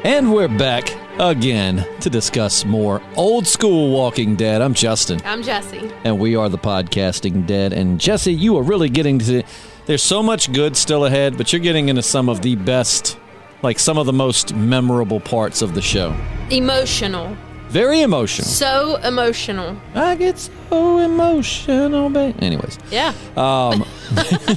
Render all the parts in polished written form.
And we're back again to discuss more old school Walking Dead. I'm Justin. I'm Jessi. And we are the Podcasting Dead. And Jessi, you are really getting to... There's so much good still ahead, but you're getting into some of the best, like some of the most memorable parts of the show. Emotional. Very emotional. So emotional. I get so emotional, babe. Anyways. Yeah.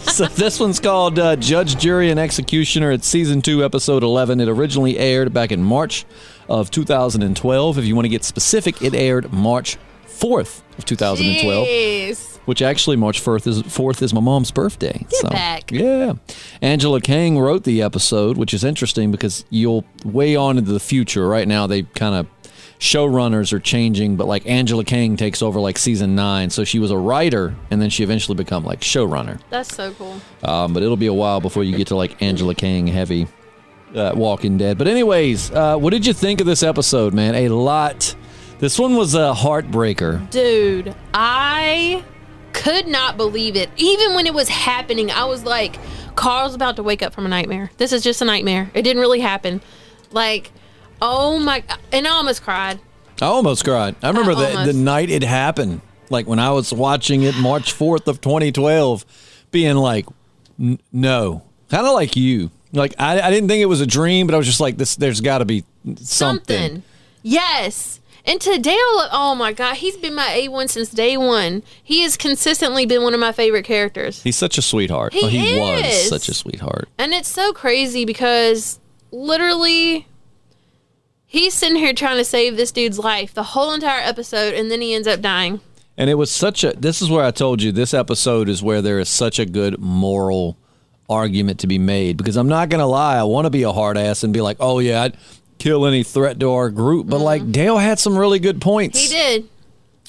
So this one's called Judge, Jury, and Executioner. It's Season 2, Episode 11. It originally aired back in March of 2012. If you want to get specific, it aired March 4th of 2012. Jeez. Which actually, March 4th is my mom's birthday. Get back. Yeah. Angela Kang wrote the episode, which is interesting because you'll way on into the future. Right now, they kind of... showrunners are changing, but like Angela Kang takes over like season 9, so she was a writer and then she eventually become like showrunner. That's so cool. But it'll be a while before you get to like Angela Kang heavy Walking Dead. But anyways, what did you think of this episode, man? A lot. This one was a heartbreaker. Dude, I could not believe it. Even when it was happening, I was like, Carl's about to wake up from a nightmare. This is just a nightmare. It didn't really happen. Like, oh my, and I almost cried. I almost cried. I remember the night it happened, like when I was watching it March 4th of 2012, being like, no. Kind of like you. Like, I didn't think it was a dream, but I was just like, there's got to be something. Yes. And to Dale, oh my God, he's been my A1 since day one. He has consistently been one of my favorite characters. He's such a sweetheart. He was such a sweetheart. And it's so crazy because literally... he's sitting here trying to save this dude's life the whole entire episode, and then he ends up dying. And it was this is where I told you, this episode is where there is such a good moral argument to be made. Because I'm not going to lie, I want to be a hard ass and be like, oh yeah, I'd kill any threat to our group. But like, Dale had some really good points. He did.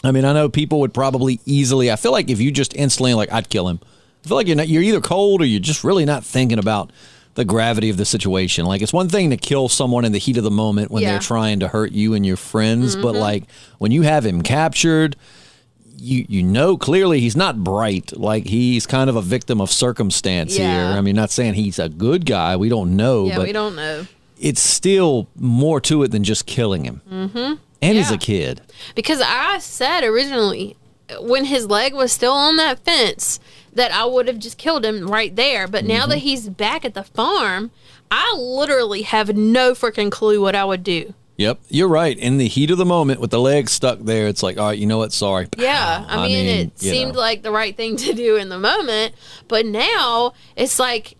I mean, I know people would probably easily, I feel like if you just instantly like, I'd kill him. I feel like you're either cold or you're just really not thinking about the gravity of the situation. Like, it's one thing to kill someone in the heat of the moment when they're trying to hurt you and your friends, but like when you have him captured, you know clearly he's not bright. Like, he's kind of a victim of circumstance here. I mean, not saying he's a good guy. We don't know. Yeah, but we don't know. It's still more to it than just killing him. Mm-hmm. And he's a kid. Because I said originally, when his leg was still on that fence, that I would have just killed him right there. But now that he's back at the farm, I literally have no freaking clue what I would do. Yep, you're right. In the heat of the moment with the leg stuck there, it's like, all right, you know what? Sorry. Yeah, I mean it seemed like the right thing to do in the moment. But now it's like,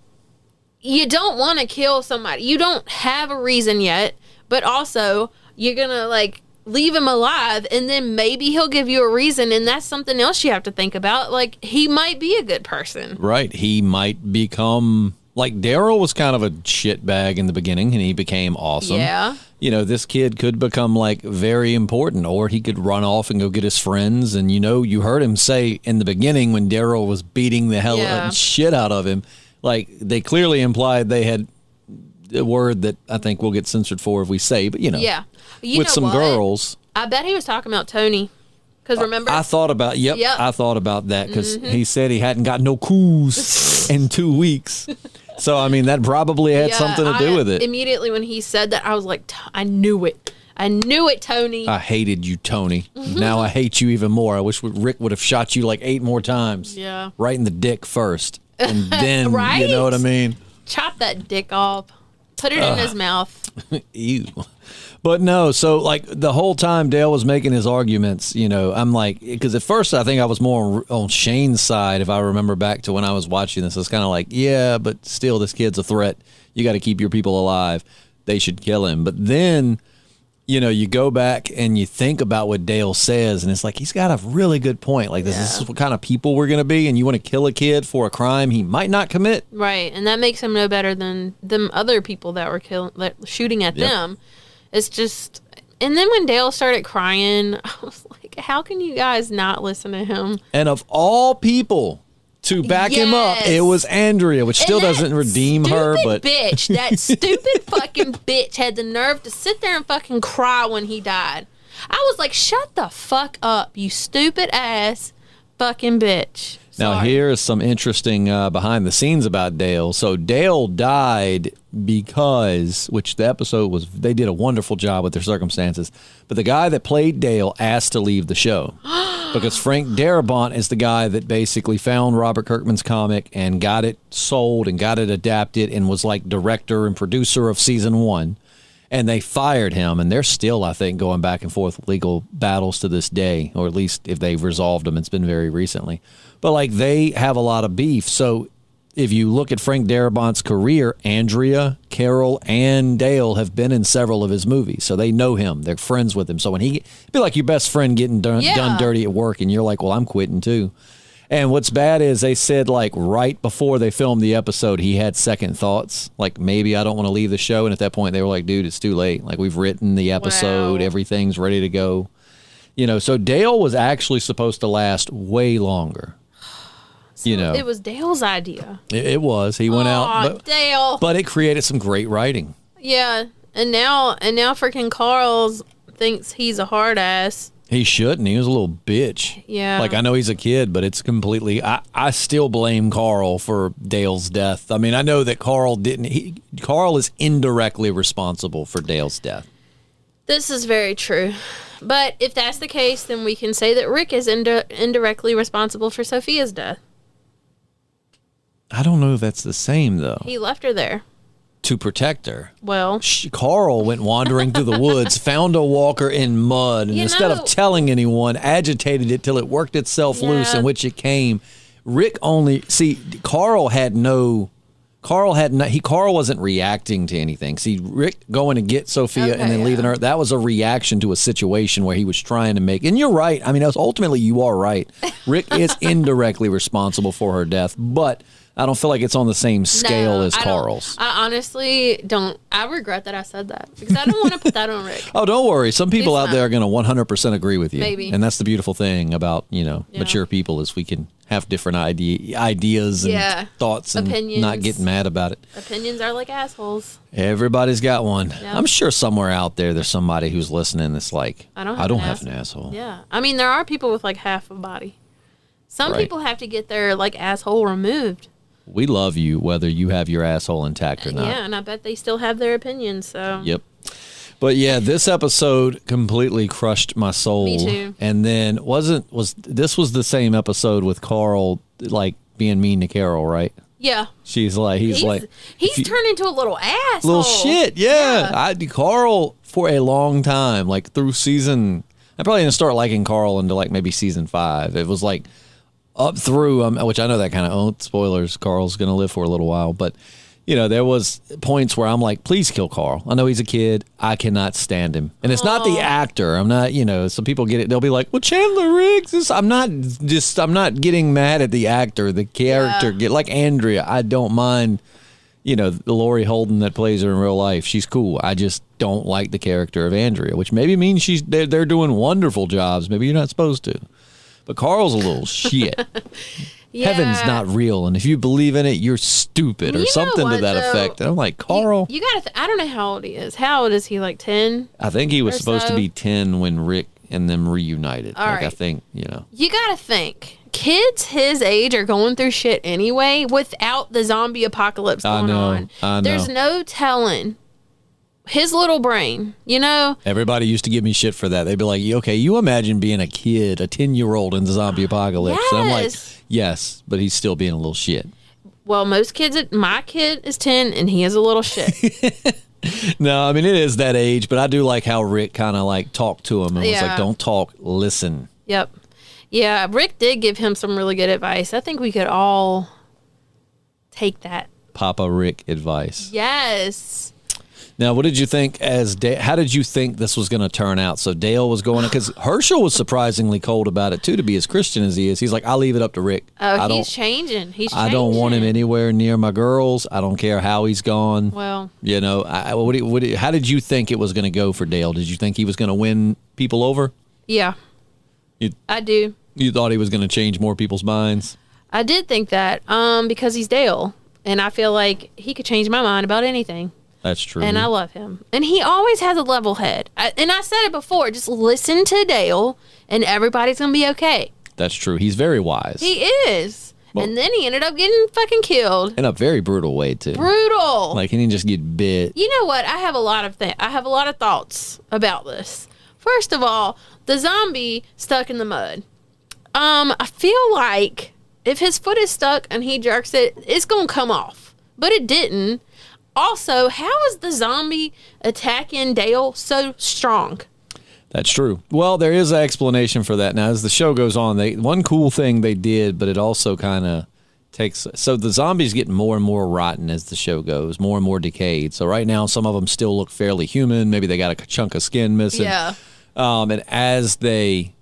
you don't want to kill somebody. You don't have a reason yet, but also you're going to like leave him alive, and then maybe he'll give you a reason, and that's something else you have to think about. Like, he might be a good person. Right. He might become, like, Daryl was kind of a shitbag in the beginning, and he became awesome. Yeah. You know, this kid could become, like, very important, or he could run off and go get his friends. And, you know, you heard him say in the beginning when Daryl was beating the shit out of him, like, they clearly implied they had a word that I think we'll get censored for if we say, but, you know. Yeah. With some girls. I bet he was talking about Tony. Because remember? I thought about, I thought about that because he said he hadn't got no coos in 2 weeks. So, I mean, that probably had something to do with it. Immediately when he said that, I was like, I knew it. I knew it, Tony. I hated you, Tony. Now I hate you even more. I wish Rick would have shot you like 8 more times. Yeah. Right in the dick first. And then, right? You know what I mean? Chop that dick off. Put it in his mouth. Ew. But no, so like the whole time Dale was making his arguments, you know, I'm like, because at first I think I was more on Shane's side. If I remember back to when I was watching this, it's kind of like, yeah, but still this kid's a threat. You got to keep your people alive. They should kill him. But then, you know, you go back and you think about what Dale says, and it's like, he's got a really good point. Like, this is what kind of people we're going to be, and you want to kill a kid for a crime he might not commit. Right, and that makes him no better than them other people that were shooting at them. It's just, and then when Dale started crying, I was like, how can you guys not listen to him? And of all people to back him up, it was Andrea, which still doesn't redeem her. But that stupid fucking bitch had the nerve to sit there and fucking cry when he died. I was like, shut the fuck up, you stupid ass fucking bitch. Now, here is some interesting behind the scenes about Dale. So Dale died because, which the episode was, they did a wonderful job with their circumstances, but the guy that played Dale asked to leave the show because Frank Darabont is the guy that basically found Robert Kirkman's comic and got it sold and got it adapted and was like director and producer of season 1. And they fired him, and they're still, I think, going back and forth with legal battles to this day, or at least if they've resolved them, it's been very recently. But, like, they have a lot of beef. So if you look at Frank Darabont's career, Andrea, Carol, and Dale have been in several of his movies. So they know him. They're friends with him. So when it'd be like your best friend getting done dirty at work, and you're like, well, I'm quitting too. And what's bad is they said, like, right before they filmed the episode, he had second thoughts. Like, maybe I don't want to leave the show. And at that point, they were like, dude, it's too late. Like, we've written the episode. Wow. Everything's ready to go. You know, so Dale was actually supposed to last way longer. So you know, it was Dale's idea. It was. He went out. Dale. But it created some great writing. Yeah. And now freaking Carl thinks he's a hard ass. He shouldn't. He was a little bitch. Yeah. Like, I know he's a kid, but it's completely... I still blame Carl for Dale's death. I mean, I know that Carl didn't... Carl is indirectly responsible for Dale's death. This is very true. But if that's the case, then we can say that Rick is indirectly responsible for Sophia's death. I don't know if that's the same, though. He left her there. To protect her. Well, Carl went wandering through the woods, found a walker in mud, and instead of telling anyone, agitated it till it worked itself loose, in which it came. Rick only Carl wasn't reacting to anything. See, Rick going to get Sophia and then leaving her, that was a reaction to a situation where he was trying to make, and you're right. I mean, ultimately you are right. Rick is indirectly responsible for her death, but I don't feel like it's on the same scale as Carl's. I honestly don't. I regret that I said that because I don't want to put that on Rick. Oh, don't worry. Some people out there are going to 100% agree with you. Maybe. And that's the beautiful thing about, mature people is we can have different ideas and thoughts and opinions. Not get mad about it. Opinions are like assholes. Everybody's got one. Yep. I'm sure somewhere out there's somebody who's listening that's like, I don't have an asshole. Yeah. I mean, there are people with like half a body. Some people have to get their like asshole removed. We love you whether you have your asshole intact or not. Yeah, and I bet they still have their opinions. So. Yep. But yeah, this episode completely crushed my soul. Me too. And then this was the same episode with Carl like being mean to Carol, right? Yeah. He's turned into a little asshole. Little shit, yeah. Carl for a long time, like through season, I probably didn't start liking Carl until like maybe season 5. It was like up through, which I know that kind of, spoilers, Carl's going to live for a little while, but there was points where I'm like, please kill Carl. I know he's a kid. I cannot stand him. And it's not the actor. I'm not, some people get it. They'll be like, well, Chandler Riggs I'm not getting mad at the actor, the character. Like Andrea, I don't mind, the Laurie Holden that plays her in real life. She's cool. I just don't like the character of Andrea, which maybe means they're doing wonderful jobs. Maybe you're not supposed to. But Carl's a little shit. Yeah. Heaven's not real, and if you believe in it, you're stupid, or something to that effect. And I'm like, Carl. You gotta. I don't know how old he is. How old is he? Like 10? I think he was supposed to be 10 when Rick and them reunited. All right. I think You gotta think. Kids his age are going through shit anyway without the zombie apocalypse going on. I know. There's no telling. His little brain, Everybody used to give me shit for that. They'd be like, okay, you imagine being a kid, a 10-year-old in the zombie apocalypse. Yes. And I'm like, yes, but he's still being a little shit. Well, most kids, my kid is 10 and he is a little shit. No, I mean, it is that age, but I do like how Rick kind of like talked to him and was like, don't talk, listen. Yep. Yeah, Rick did give him some really good advice. I think we could all take that. Papa Rick advice. Yes. Now, what did you think how did you think this was going to turn out? So Dale was going, because Herschel was surprisingly cold about it too, to be as Christian as he is. He's like, I'll leave it up to Rick. Oh, he's changing. I don't want him anywhere near my girls. I don't care how he's gone. Well, how did you think it was going to go for Dale? Did you think he was going to win people over? Yeah, I do. You thought he was going to change more people's minds? I did think that, because he's Dale, and I feel like he could change my mind about anything. That's true. And I love him. And he always has a level head. And I said it before, just listen to Dale and everybody's going to be okay. That's true. He's very wise. He is. Well, and then he ended up getting fucking killed. In a very brutal way, too. Brutal. Like, he didn't just get bit. You know what? I have a lot of thoughts about this. First of all, the zombie stuck in the mud. I feel like if his foot is stuck and he jerks it, it's going to come off. But it didn't. Also, how is the zombie attacking Dale so strong? That's true. Well, there is an explanation for that. Now, as the show goes on, one cool thing they did, but it also kind of takes... So the zombies get more and more rotten as the show goes, more and more decayed. So right now, some of them still look fairly human. Maybe they got a chunk of skin missing. Yeah. And as the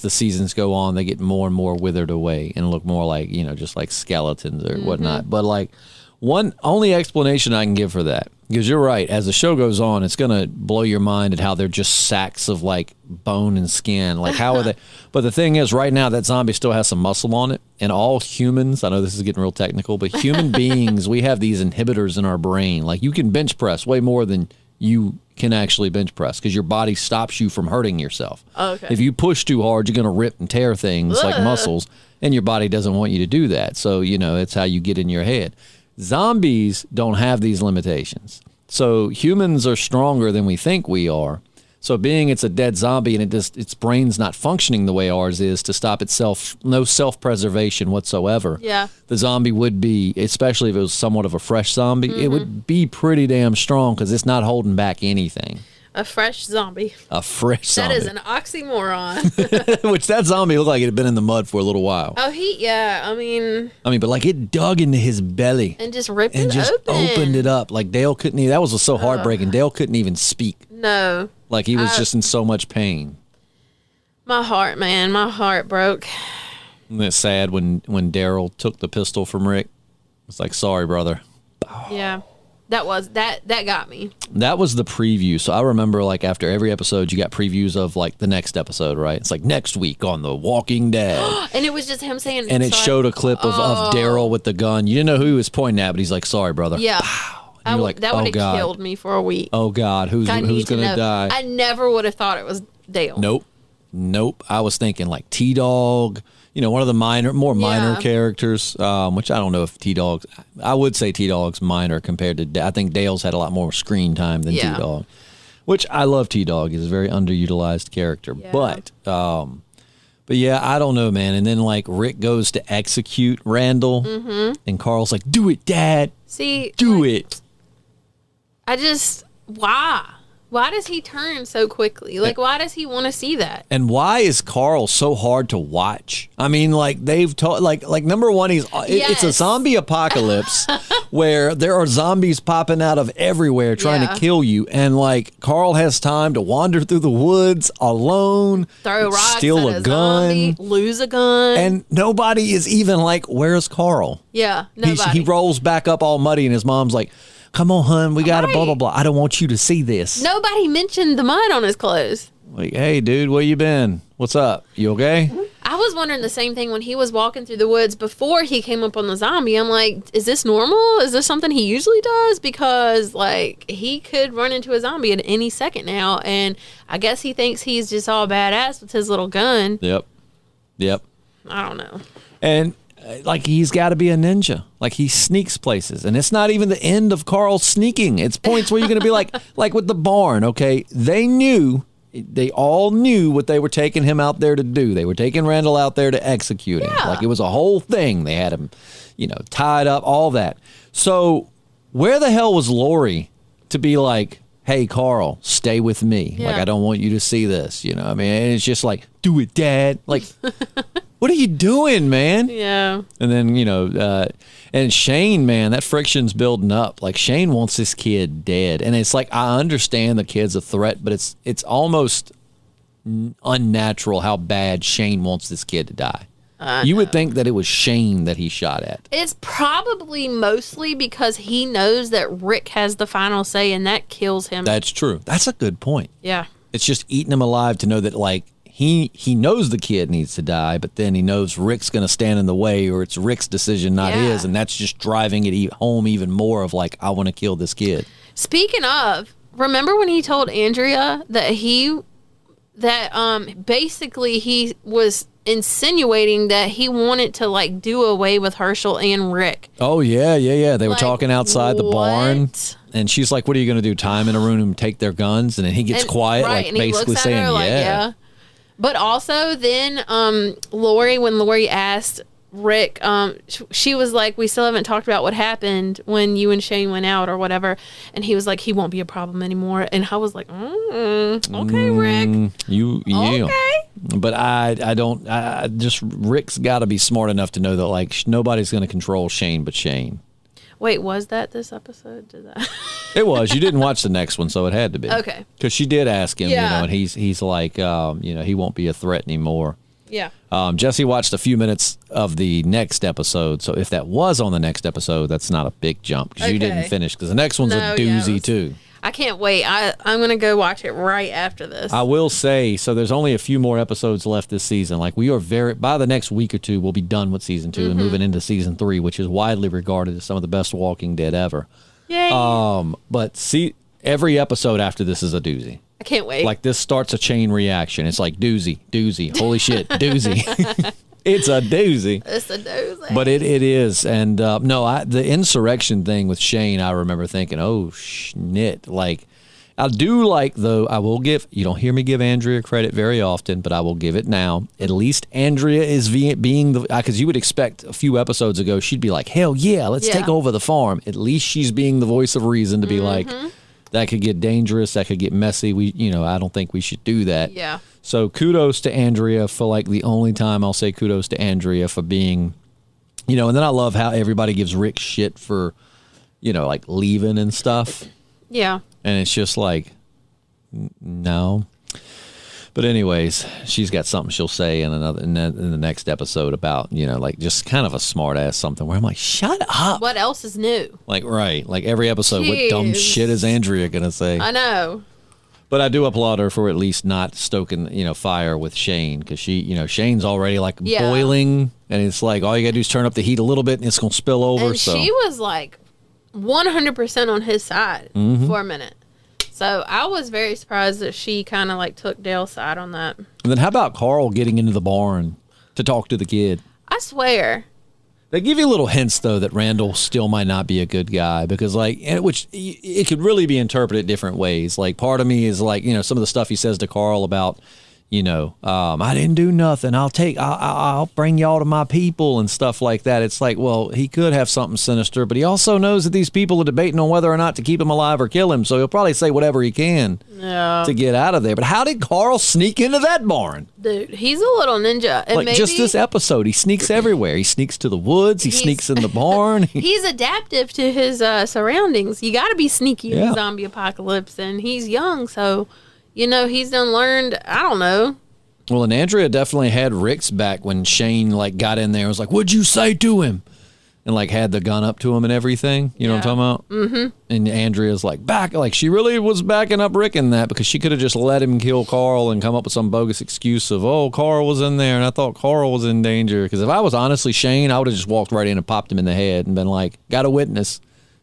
seasons go on, they get more and more withered away and look more like, just like skeletons or whatnot. But like... One only explanation I can give for that, because you're right, as the show goes on, it's going to blow your mind at how they're just sacks of like bone and skin. Like, how are they? But the thing is, right now, that zombie still has some muscle on it. And all humans, I know this is getting real technical, but human beings, we have these inhibitors in our brain. Like, you can bench press way more than you can actually bench press because your body stops you from hurting yourself. Okay. If you push too hard, you're going to rip and tear things like muscles, and your body doesn't want you to do that. So, it's how you get in your head. Zombies don't have these limitations. So humans are stronger than we think we are. So being it's a dead zombie and its brain's not functioning the way ours is to stop itself, no self-preservation whatsoever. Yeah. The zombie would be, especially if it was somewhat of a fresh zombie, it would be pretty damn strong because it's not holding back anything. A fresh zombie. A fresh zombie. That is an oxymoron. Which that zombie looked like it had been in the mud for a little while. Oh, I mean, but like it dug into his belly. And just ripped and it just open. Opened it up. Like Dale couldn't even, that was so heartbreaking. Dale couldn't even speak. No. Like he was just in so much pain. My heart, man. My heart broke. Isn't it sad when Daryl took the pistol from Rick? It's like, sorry, brother. Yeah. That got me. That was the preview. So I remember like after every episode you got previews of like the next episode, right? It's like next week on The Walking Dead. And it was just him saying, and it showed a clip of Daryl with the gun. You didn't know who he was pointing at, but he's like, sorry, brother. Yeah. Pow. And you're like, that would have God. killed me for a week. Oh God, who's gonna die? I never would have thought it was Dale. Nope. I was thinking like T-Dog, one of the minor characters, which I don't know if T-Dog's, I would say T-Dog's minor compared to, I think Dale's had a lot more screen time than T-Dog, which I love T-Dog. He's a very underutilized character, but yeah, I don't know, man. And then like Rick goes to execute Randall and Carl's like, do it, Dad. Do it. Why does he turn so quickly? Like, why does he want to see that? And why is Carl so hard to watch? I mean, like they've taught, like number one, it's a zombie apocalypse where there are zombies popping out of everywhere trying to kill you, and like Carl has time to wander through the woods alone, throw rocks, steal at a gun, zombie, lose a gun, and nobody is even like, "Where's Carl?" Yeah, nobody. He rolls back up all muddy, and his mom's like, come on, hun, we got to blah, blah, blah. I don't want you to see this. Nobody mentioned the mud on his clothes. Like, hey, dude, where you been? What's up? You okay? I was wondering the same thing when he was walking through the woods before he came up on the zombie. I'm like, is this normal? Is this something he usually does? Because, like, he could run into a zombie at any second now, and I guess he thinks he's just all badass with his little gun. Yep. I don't know. And like he's got to be a ninja. Like he sneaks places, and it's not even the end of Carl sneaking. It's points where you're going to be like with the barn. Okay, they all knew what they were taking him out there to do. They were taking Randall out there to execute him. Like it was a whole thing. They had him, tied up, all that. So where the hell was Lori to be like, hey, Carl, stay with me. Like, I don't want you to see this. And it's just like, do it, Dad. Like, what are you doing, man? Yeah. And then, and Shane, man, that friction's building up. Like, Shane wants this kid dead. And it's like, I understand the kid's a threat, but it's almost unnatural how bad Shane wants this kid to die. You would think that it was Shane that he shot at. It's probably mostly because he knows that Rick has the final say, and that kills him. That's true. That's a good point. Yeah. It's just eating him alive to know that, like, he knows the kid needs to die, but then he knows Rick's going to stand in the way, or it's Rick's decision, not his, and that's just driving it home even more of, like, I want to kill this kid. Speaking of, remember when he told Andrea that basically he was insinuating that he wanted to like do away with Herschel and Rick. Oh yeah. They were talking outside the barn, what? and she's like, "What are you going to do? Tie him in a room and take their guns?" And then he gets quiet, right, like and he basically looks at saying, her like, yeah. But also then, when Lori asked Rick, she was like, "We still haven't talked about what happened when you and Shane went out or whatever," and he was like, "He won't be a problem anymore." And I was like, "Okay, Rick, okay." But I don't. Rick's got to be smart enough to know that like nobody's going to control Shane but Shane. Wait, was that this episode? It was. You didn't watch the next one, so it had to be. Okay. Because she did ask him, and he's like, he won't be a threat anymore. Yeah. Jessi watched a few minutes of the next episode, so if that was on the next episode, that's not a big jump because you didn't finish. Because the next one's a doozy too. I can't wait. I'm gonna go watch it right after this. I will say, so there's only a few more episodes left this season. Like we are by the next week or two, we'll be done with season 2 and moving into season 3, which is widely regarded as some of the best Walking Dead ever. Yay! But see, every episode after this is a doozy. I can't wait. Like this starts a chain reaction. It's like doozy, holy shit, doozy. It's a doozy. It's a doozy. But it is. And the insurrection thing with Shane, I remember thinking, oh, shit. Like, I do like, though, I will give, you don't hear me give Andrea credit very often, but I will give it now. At least Andrea is being the, because you would expect a few episodes ago, she'd be like, hell yeah, let's take over the farm. At least she's being the voice of reason to be like, that could get dangerous, that could get messy. I don't think we should do that. Yeah. So kudos to Andrea for like the only time I'll say kudos to Andrea for being, and then I love how everybody gives Rick shit for, like leaving and stuff. Yeah. And it's just like, no. But anyways, she's got something she'll say in the next episode about, like just kind of a smart ass something where I'm like, shut up. What else is new? Like, right. Like every episode, what dumb shit is Andrea going to say? I know. But I do applaud her for at least not stoking, fire with Shane because Shane's already like boiling and it's like all you got to do is turn up the heat a little bit and it's going to spill over. And she was like 100% on his side for a minute. So I was very surprised that she kind of like took Dale's side on that. And then how about Carl getting into the barn to talk to the kid? I swear. They give you little hints, though, that Randall still might not be a good guy because, which it could really be interpreted different ways. Like, part of me is like, some of the stuff he says to Carl about, I didn't do nothing. I'll bring y'all to my people and stuff like that. It's like, well, he could have something sinister, but he also knows that these people are debating on whether or not to keep him alive or kill him. So he'll probably say whatever he can to get out of there. But how did Carl sneak into that barn? Dude, he's a little ninja. And maybe just this episode, he sneaks everywhere. He sneaks to the woods. He sneaks in the barn. He's adaptive to his surroundings. You got to be sneaky in the zombie apocalypse. And he's young, so... he's done learned, I don't know. Well, and Andrea definitely had Rick's back when Shane, got in there and was like, what'd you say to him? And, had the gun up to him and everything. You know what I'm talking about? Mm-hmm. And Andrea's she really was backing up Rick in that because she could have just let him kill Carl and come up with some bogus excuse of, oh, Carl was in there and I thought Carl was in danger. Because if I was honestly Shane, I would have just walked right in and popped him in the head and been like, got a witness.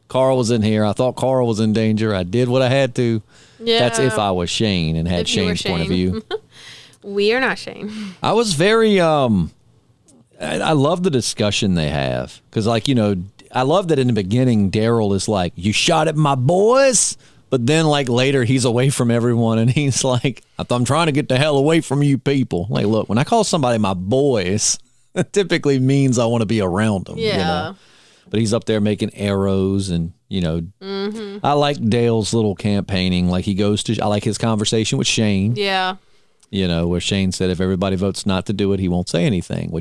Carl was in here. I thought Carl was in danger. I did what I had to. Yeah. That's if I was Shane and had Shane's point of view. We are not Shane. I was very, I love the discussion they have. Because, I love that in the beginning, Daryl is like, you shot at my boys? But then, later, he's away from everyone. And he's like, I'm trying to get the hell away from you people. Like, look, when I call somebody my boys, it typically means I want to be around them. Yeah. But he's up there making arrows and, I like Dale's little campaigning. I like his conversation with Shane. Yeah. Where Shane said if everybody votes not to do it, he won't say anything,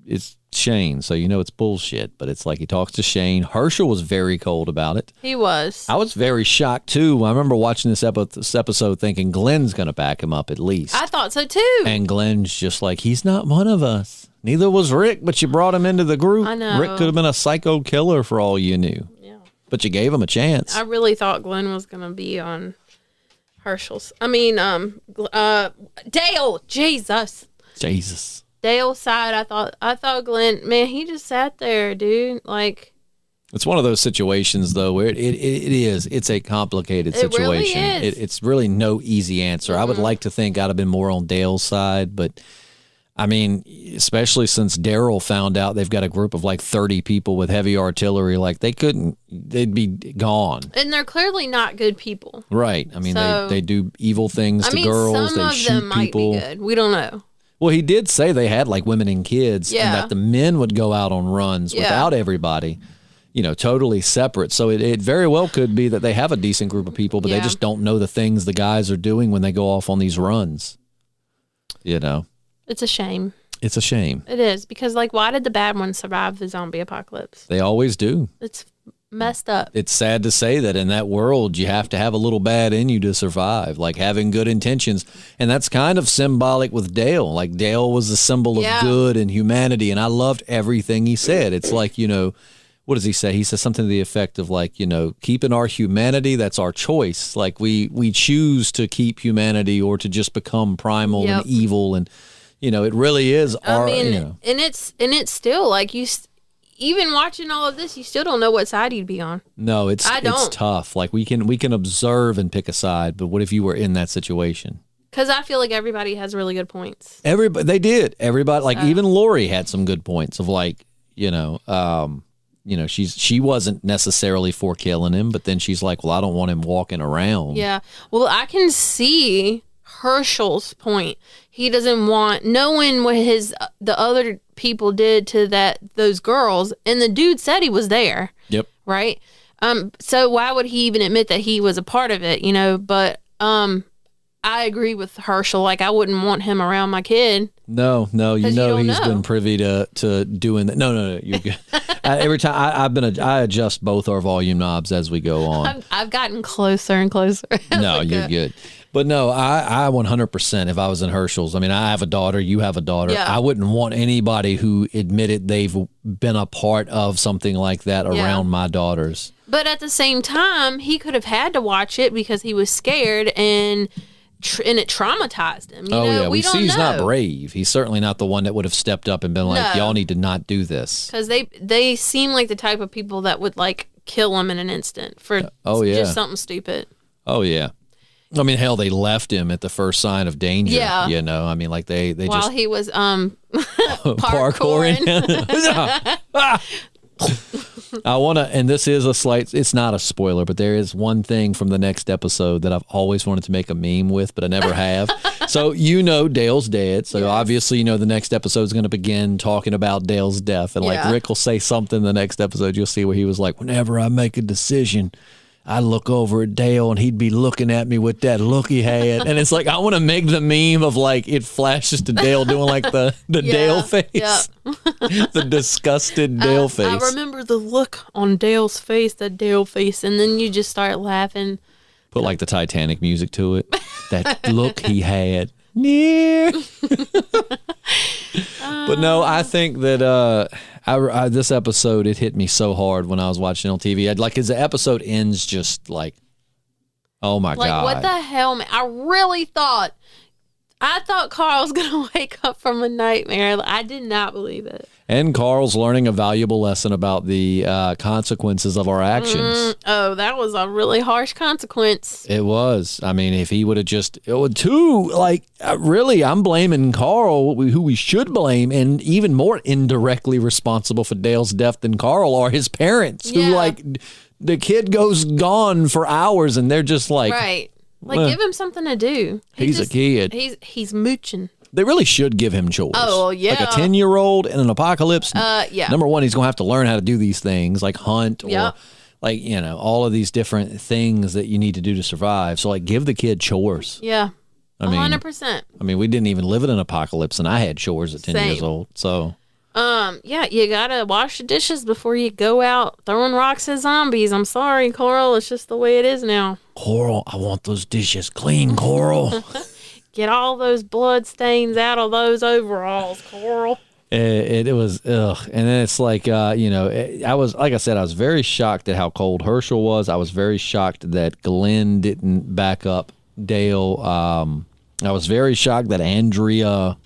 it's Shane. So, it's bullshit. But it's like he talks to Shane. Herschel was very cold about it. He was. I was very shocked, too. I remember watching this episode thinking Glenn's going to back him up at least. I thought so, too. And Glenn's just like, he's not one of us. Neither was Rick, but you brought him into the group. I know. Rick could have been a psycho killer for all you knew. Yeah. But you gave him a chance. I really thought Glenn was going to be on Herschel's. Dale. Jesus. Dale's side. I thought Glenn, man, he just sat there, dude. It's one of those situations, though, where it's a complicated situation. Really is. It's really no easy answer. I would like to think I'd have been more on Dale's side, but I mean, especially since Daryl found out they've got a group of like 30 people with heavy artillery, like they'd be gone. And they're clearly not good people. Right. I mean, they do evil things to girls. Some they of shoot them might people. be good. We don't know. Well, he did say they had like women and kids and that the men would go out on runs without everybody, totally separate. So it very well could be that they have a decent group of people, but they just don't know the things the guys are doing when they go off on these runs. It's a shame. It's a shame. It is, because why did the bad ones survive the zombie apocalypse? They always do. It's messed up. It's sad to say that in that world, you have to have a little bad in you to survive, like having good intentions. And that's kind of symbolic with Dale. Like Dale was the symbol of good and humanity. And I loved everything he said. It's like, what does he say? He says something to the effect of like, keeping our humanity, that's our choice. Like we choose to keep humanity or to just become primal and evil. And, it really is our, and it's still like even watching all of this, you still don't know what side you'd be on. No, it's tough. Like we can observe and pick a side, but what if you were in that situation? Because I feel like everybody has really good points. They did. Everybody, like even Lori had some good points of like, she wasn't necessarily for killing him, but then she's like, well, I don't want him walking around. Yeah. Well, I can see Herschel's point. He doesn't want knowing what the other people did to those girls, and the dude said he was there. Yep. Right. So why would he even admit that he was a part of it? But I agree with Herschel. Like I wouldn't want him around my kid. No, he's been privy to doing that. No, you're good. Every time I adjust both our volume knobs as we go on. I've gotten closer and closer. No, you're good. But no, I 100%, if I was in Herschel's, I mean, I have a daughter, you have a daughter. Yeah. I wouldn't want anybody who admitted they've been a part of something like that around my daughters. But at the same time, he could have had to watch it because he was scared and it traumatized him. We see he's not brave. He's certainly not the one that would have stepped up and been like, y'all need to not do this. Because they seem like the type of people that would like kill him in an instant for just something stupid. Oh, yeah. I mean, hell, they left him at the first sign of danger. Yeah. I mean, like they while just... he was parkouring. I want to, and this is it's not a spoiler, but there is one thing from the next episode that I've always wanted to make a meme with, but I never have. So, Dale's dead. So obviously, the next episode is going to begin talking about Dale's death. And like Rick will say something in the next episode, you'll see where he was like, whenever I make a decision, I look over at Dale and he'd be looking at me with that look he had. And it's like, I want to make the meme of like, it flashes to Dale doing like the Dale face. Yeah. The disgusted Dale face. I remember the look on Dale's face, the Dale face. And then you just start laughing. Put like the Titanic music to it. That look he had. Near. But no, I think that this episode, it hit me so hard when I was watching on TV. As the episode ends, just like, oh my God. What the hell, man? I thought Carl's going to wake up from a nightmare. I did not believe it. And Carl's learning a valuable lesson about the consequences of our actions. That was a really harsh consequence. It was. I mean, if he would have just... really, I'm blaming Carl, who we should blame, and even more indirectly responsible for Dale's death than Carl are his parents, who, the kid goes gone for hours, and they're just like... Right. Give him something to do. He's a kid. He's mooching. They really should give him chores. Oh, yeah. Like a 10-year-old in an apocalypse. Yeah. Number one, he's going to have to learn how to do these things, like hunt or all of these different things that you need to do to survive. So, give the kid chores. Yeah. 100%. I mean, we didn't even live in an apocalypse, and I had chores at 10 years old. So... you gotta wash the dishes before you go out throwing rocks at zombies. I'm sorry, Coral. It's just the way it is now. Coral, I want those dishes clean, Coral. Get all those blood stains out of those overalls, Coral. It was, ugh. And then it's like, I was very shocked at how cold Herschel was. I was very shocked that Glenn didn't back up Dale. I was very shocked that Andrea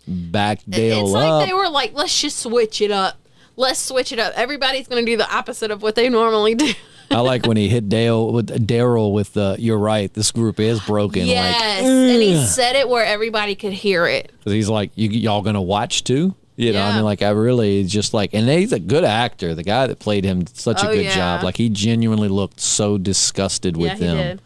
backed Dale up. It's like they were like, let's just switch it up. Everybody's going to do the opposite of what they normally do. I like when he hit Daryl with the, you're right, this group is broken. Yes, and he said it where everybody could hear it. He's like, y'all going to watch too? You know, I mean, like, I really just like, and he's a good actor. The guy that played him did such a good job. Like, he genuinely looked so disgusted with them. Did.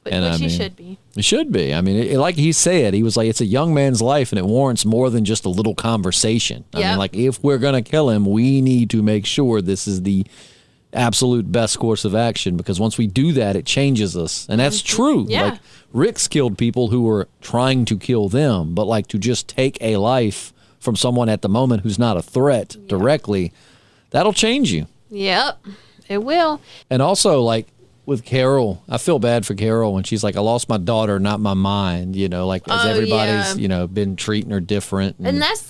Which he should be. It should be. I mean, like he said, he was like, it's a young man's life, and it warrants more than just a little conversation. I mean, like, if we're going to kill him, we need to make sure this is the absolute best course of action, because once we do that, it changes us. And that's true. Yeah. Like, Rick's killed people who were trying to kill them, but like to just take a life from someone at the moment who's not a threat directly, that'll change you. Yep, it will. And also, like, with Carol, I feel bad for Carol when she's like, I lost my daughter, not my mind, you know, like, as everybody's, you know, been treating her different. And that's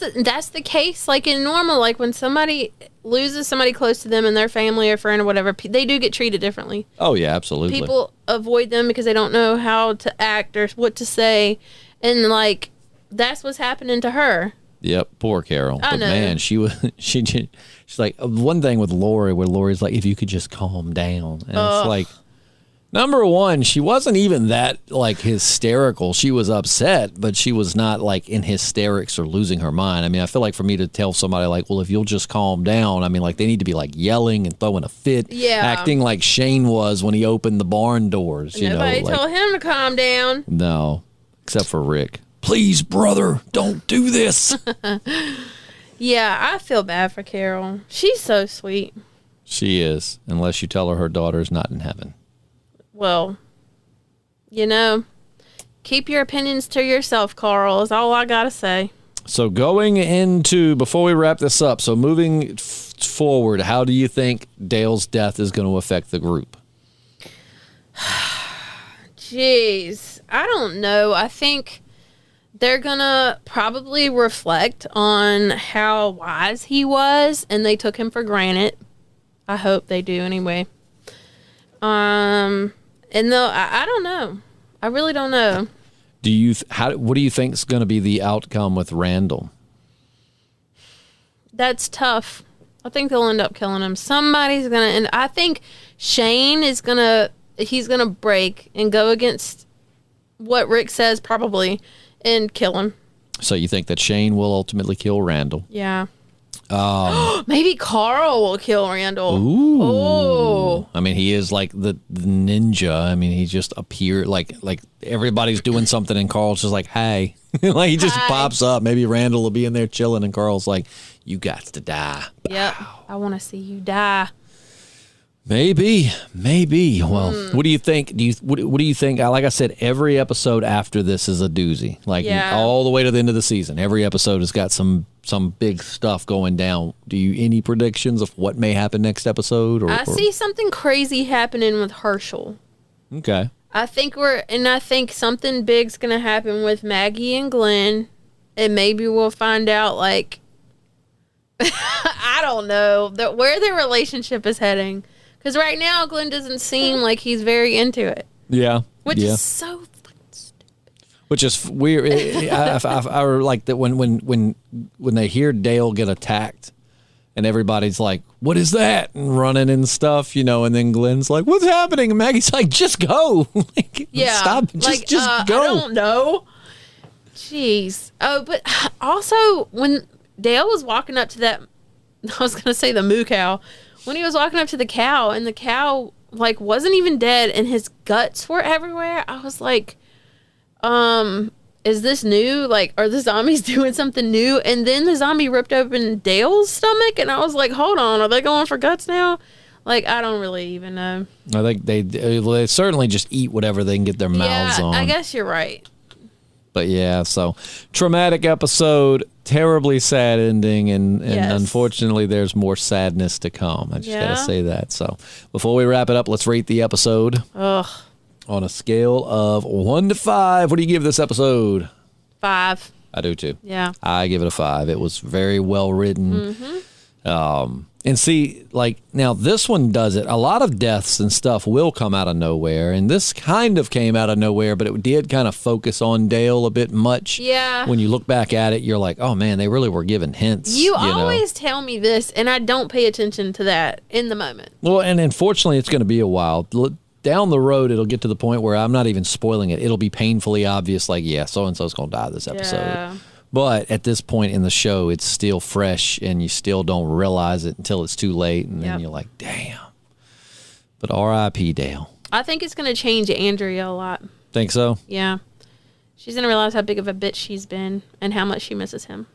the case, like, in normal, like, when somebody loses somebody close to them and their family or friend or whatever, they do get treated differently. Oh, yeah, absolutely. People avoid them because they don't know how to act or what to say. And, like, that's what's happening to her. Yep, poor Carol. I but know. Man, she's like, one thing with Lori, where Lori's like, if you could just calm down. And it's like, number one, she wasn't even that, like, hysterical. She was upset, but she was not, like, in hysterics or losing her mind. I mean, I feel like for me to tell somebody, like, well, if you'll just calm down, I mean, like, they need to be, like, yelling and throwing a fit. Yeah. Acting like Shane was when he opened the barn doors, you Nobody know. told him to calm down. No, except for Rick. Please, brother, don't do this. Yeah, I feel bad for Carol. She's so sweet. She is, unless you tell her daughter's not in heaven. Well, you know, keep your opinions to yourself, Carl, is all I got to say. So going into, before we wrap this up, so moving forward, how do you think Dale's death is going to affect the group? Jeez, I don't know. I think they're going to probably reflect on how wise he was, and they took him for granted. I hope they do anyway. And though I don't know. I really don't know. What do you think is going to be the outcome with Randall? That's tough. I think they'll end up killing him. Somebody's going to end. I think Shane is going to, he's going to break and go against what Rick says probably and kill him. So you think that Shane will ultimately kill Randall? Yeah. Maybe Carl will kill Randall. Ooh. Oh. I mean, he is like the ninja. I mean, he just appeared like everybody's doing something and Carl's just like, hey. Like, he just pops up. Maybe Randall will be in there chilling and Carl's like, you got to die. Yep. I want to see you die. Maybe. Well, what do you think? What do you think? Like I said, every episode after this is a doozy. Like, all the way to the end of the season. Every episode has got some big stuff going down. Any predictions of what may happen next episode? I see something crazy happening with Herschel. Okay. I think something big's gonna happen with Maggie and Glenn, and maybe we'll find out, like, I don't know, where their relationship is heading. Because right now, Glenn doesn't seem like he's very into it. Yeah. Which is so fucking stupid. Which is weird. I like that when they hear Dale get attacked, and everybody's like, "What is that?" and running and stuff, you know. And then Glenn's like, "What's happening?" And Maggie's like, "Just go." Like, stop. Just go. I don't know. Jeez. Oh, but also when Dale was walking up to that, I was gonna say the moo cow. When he was walking up to the cow, and the cow, like, wasn't even dead, and his guts were everywhere, I was like, is this new? Like, are the zombies doing something new? And then the zombie ripped open Dale's stomach, and I was like, hold on, are they going for guts now? Like, I don't really even know. I think they certainly just eat whatever they can get their mouths on. I guess you're right. But yeah, so traumatic episode, terribly sad ending, and unfortunately there's more sadness to come. I just got to say that. So before we wrap it up, let's rate the episode. Ugh. On a scale of 1 to 5, what do you give this episode? 5. I do too. Yeah. I give it a 5. It was very well written. And see, like, now this one does it. A lot of deaths and stuff will come out of nowhere. And this kind of came out of nowhere, but it did kind of focus on Dale a bit much. Yeah. When you look back at it, you're like, oh, man, they really were giving hints. You always tell me this, and I don't pay attention to that in the moment. Well, and unfortunately, it's going to be a while. Down the road, it'll get to the point where I'm not even spoiling it. It'll be painfully obvious, like, yeah, so-and-so's going to die this episode. Yeah. But at this point in the show, it's still fresh, and you still don't realize it until it's too late, and then you're like, damn. But R.I.P. Dale. I think it's going to change Andrea a lot. Think so? Yeah. She's going to realize how big of a bitch she's been and how much she misses him.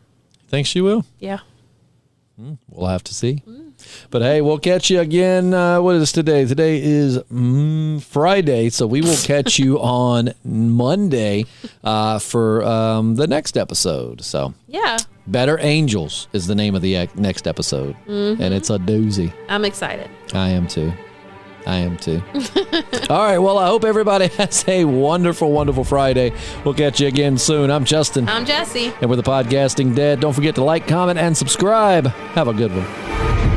Think she will? Yeah. We'll have to see. But hey, we'll catch you again. What is today? Today is Friday, so we will catch you on Monday for the next episode. So yeah, Better Angels is the name of the next episode, and it's a doozy. I'm excited. I am too. All right, well, I hope everybody has a wonderful, wonderful Friday. We'll catch you again soon. I'm Justin. I'm Jessi. And we're the Podcasting Dead. Don't forget to like, comment, and subscribe. Have a good one.